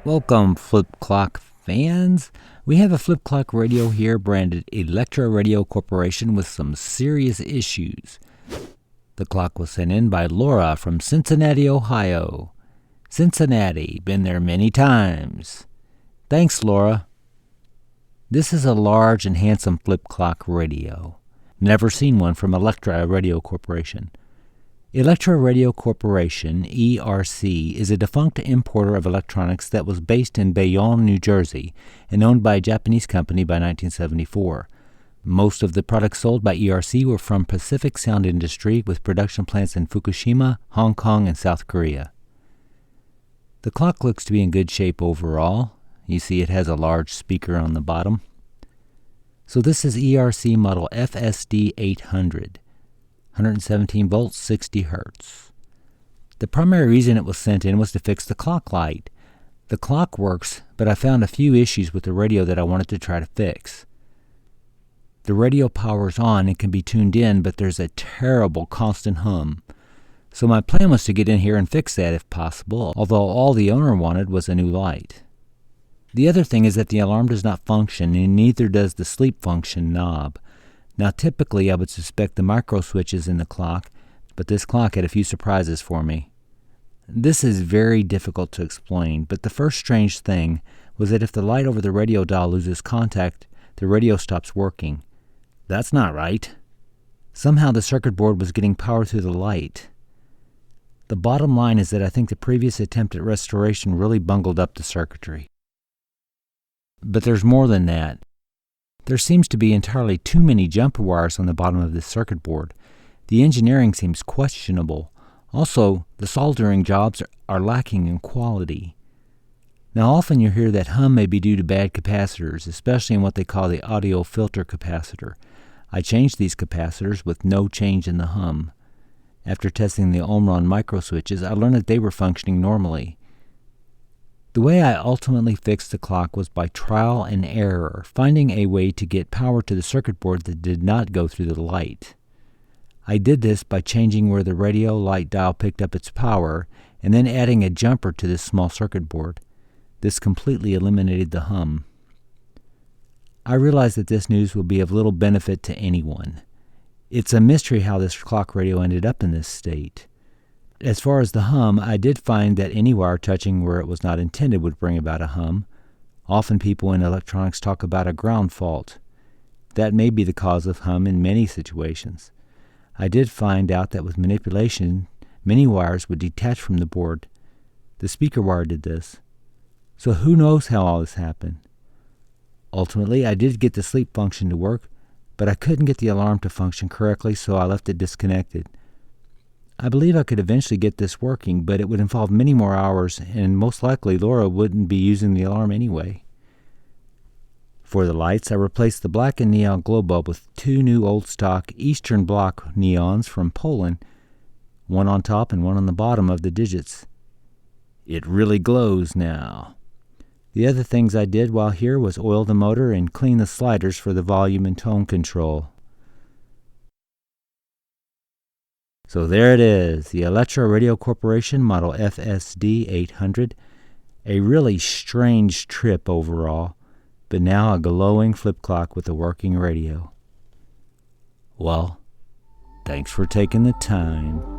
Welcome, Flip Clock fans. We have a Flip Clock radio here branded Electra Radio Corporation with some serious issues. The clock was sent in by Laura from Cincinnati, Ohio. Cincinnati, been there many times. Thanks, Laura. This is a large and handsome Flip Clock radio. Never seen one from Electra Radio Corporation. Electra Radio Corporation, ERC, is a defunct importer of electronics that was based in Bayonne, New Jersey, and owned by a Japanese company by 1974. Most of the products sold by ERC were from Pacific Sound Industry, with production plants in Fukushima, Hong Kong, and South Korea. The clock looks to be in good shape overall. You see it has a large speaker on the bottom. So this is ERC model FSD-800. 117 volts, 60 hertz. The primary reason it was sent in was to fix the clock light. The clock works, but I found a few issues with the radio that I wanted to try to fix. The radio powers on and can be tuned in, but there's a terrible constant hum. So my plan was to get in here and fix that if possible, although all the owner wanted was a new light. The other thing is that the alarm does not function, and neither does the sleep function knob. Now, typically, I would suspect the micro switches in the clock, but this clock had a few surprises for me. This is very difficult to explain, but the first strange thing was that if the light over the radio dial loses contact, the radio stops working. That's not right. Somehow the circuit board was getting power through the light. The bottom line is that I think the previous attempt at restoration really bungled up the circuitry. But there's more than that. There seems to be entirely too many jumper wires on the bottom of this circuit board. The engineering seems questionable. Also, the soldering jobs are lacking in quality. Now, often you hear that hum may be due to bad capacitors, especially in what they call the audio filter capacitor. I changed these capacitors with no change in the hum. After testing the Omron micro switches, I learned that they were functioning normally. The way I ultimately fixed the clock was by trial and error, finding a way to get power to the circuit board that did not go through the light. I did this by changing where the radio light dial picked up its power, and then adding a jumper to this small circuit board. This completely eliminated the hum. I realize that this news will be of little benefit to anyone. It's a mystery how this clock radio ended up in this state. As far as the hum, I did find that any wire touching where it was not intended would bring about a hum. Often people in electronics talk about a ground fault. That may be the cause of hum in many situations. I did find out that with manipulation, many wires would detach from the board. The speaker wire did this. So who knows how all this happened? Ultimately, I did get the sleep function to work, but I couldn't get the alarm to function correctly, so I left it disconnected. I believe I could eventually get this working, but it would involve many more hours, and most likely Laura wouldn't be using the alarm anyway. For the lights, I replaced the black and neon glow bulb with two new old stock Eastern Bloc neons from Poland, one on top and one on the bottom of the digits. It really glows now. The other things I did while here was oil the motor and clean the sliders for the volume and tone control. So there it is, the Electra Radio Corporation model FSD-800. A really strange trip overall, but now a glowing flip clock with a working radio. Well, thanks for taking the time.